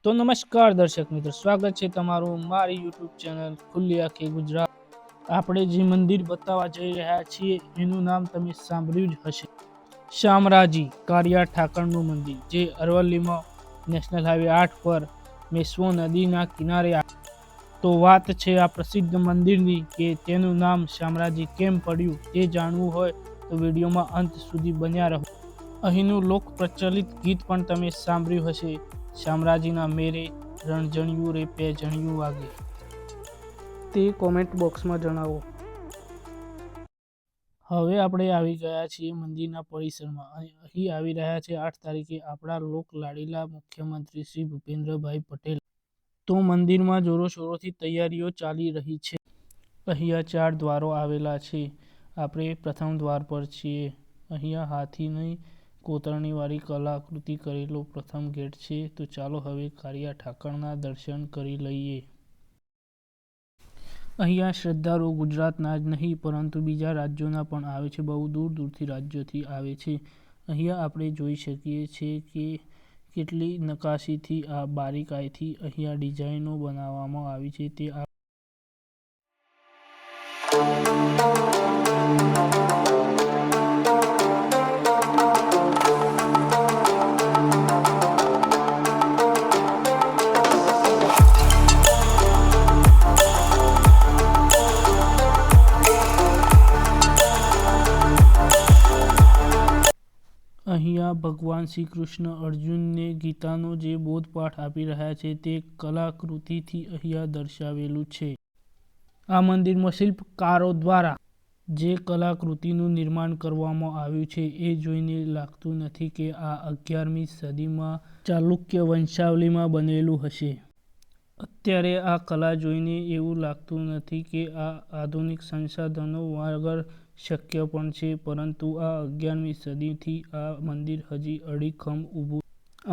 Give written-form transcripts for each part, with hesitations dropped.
તો નમસ્કાર દર્શક મિત્રો, સ્વાગત છે તમારું મારી યુટ્યુબ ચેનલ ખુલ્લી આંખે ગુજરાત. આપણે જે મંદિર બતાવવા જઈ રહ્યા છીએ એનું નામ તમે સાંભળ્યું જ હશે, શામળાજી કાળિયા ઠાકરનું મંદિર, જે અરવલ્લીમાં નેશનલ હાઈવે 8 પર મેશ્વો નદીના કિનારે. તો વાત છે આ પ્રસિદ્ધ મંદિરની કે તેનું નામ શામળાજી કેમ પડ્યું. તે જાણવું હોય તો વિડીયોમાં અંત સુધી બન્યા રહો. અહીંનું લોક પ્રચલિત ગીત પણ તમે સાંભળ્યું હશે, શામળાજીના મેરે રણઝણિયું રે પેજણિયું વાગે. તે કોમેન્ટ બોક્સમાં જણાવો. હવે આપણે આવી ગયા છીએ મંદિરના પરિસરમાં. અહીં આવી રહ્યા છે 8 તારીખે આપણા લોક લાડીલા મુખ્યમંત્રી શ્રી ભૂપેન્દ્રભાઈ પટેલ. તો મંદિરમાં જોરોશોરોથી તૈયારીઓ ચાલી રહી છે. અહીંયા 4 દ્વારો આવેલા છે. આપણે પ્રથમ દ્વાર પર છીએ. અહીંયા હાથીની કોતરણીવાળી કલાકૃતિ કરેલો પ્રથમ ગેટ છે. તો ચાલો હવે કાળિયા ઠાકરના દર્શન કરી લઈએ. અહીંયા શ્રદ્ધાળુઓ ગુજરાતના જ નહીં પરંતુ બીજા રાજ્યોના પણ આવે છે. બહુ દૂર દૂરથી રાજ્યોથી આવે છે. અહીંયા આપણે જોઈ શકીએ છીએ કે કેટલી નકાશીથી, આ બારીકાઈથી અહીંયા ડિઝાઇનો બનાવવામાં આવી છે. તે અહીંયા ભગવાન શ્રી કૃષ્ણ અર્જુનને ગીતાનો જે બોધપાઠ આપી રહ્યા છે તે કલાકૃતિથી અહીંયા દર્શાવેલું છે. આ મંદિરમાં શિલ્પકારો દ્વારા જે કલાકૃતિનું નિર્માણ કરવામાં આવ્યું છે એ જોઈને લાગતું નથી કે આ 11મી સદીમાં ચાલુક્ય વંશાવલીમાં બનેલું હશે. અત્યારે આ કલા જોઈને એવું લાગતું નથી કે આ આધુનિક સંસાધનો વગર શક્ય પણ છે, પરંતુ આ 11મી સદીથી આ મંદિર હજી અડીખમ ઊભું.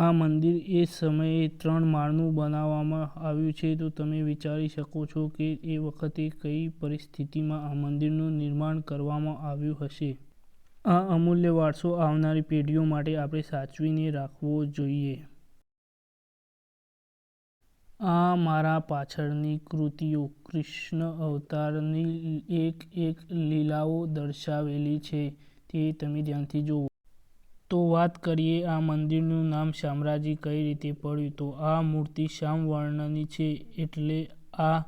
આ મંદિર એ સમયે 3 માળનું બનાવવામાં આવ્યું છે. તો તમે વિચારી શકો છો કે એ વખતે કઈ પરિસ્થિતિમાં આ મંદિરનું નિર્માણ કરવામાં આવ્યું હશે. આ અમૂલ્ય વારસો આવનારી પેઢીઓ માટે આપણે સાચવીને રાખવો જોઈએ. આ મારા પાછળની કૃતિઓ કૃષ્ણ અવતારની એક એક લીલાઓ દર્શાવેલી છે, તે તમે ધ્યાનથી જુઓ. તો વાત કરીએ આ મંદિરનું નામ શામળાજી કઈ રીતે પડ્યું. તો આ મૂર્તિ શ્યામ વર્ણની છે, એટલે આ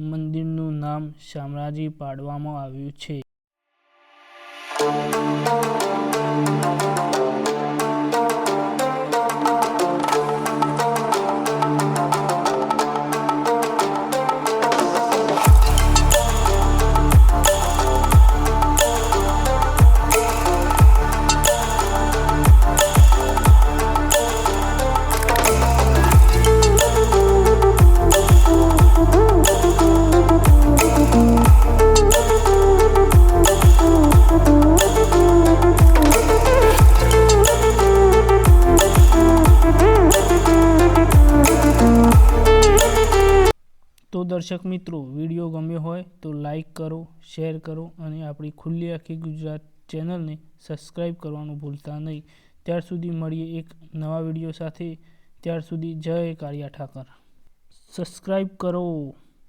મંદિરનું નામ શામળાજી પાડવામાં આવ્યું છે. તો દર્શક મિત્રો, વિડીયો ગમ્યો હોય તો લાઈક કરો, શેર કરો અને આપણી ખુલ્લી આંખે ગુજરાત ચેનલને સબસ્ક્રાઈબ કરવાનું ભૂલતા નહીં. ત્યાર સુધી મળીએ એક નવા વિડીયો સાથે. ત્યાર સુધી જય કાળિયા ઠાકર. સબસ્ક્રાઈબ કરો.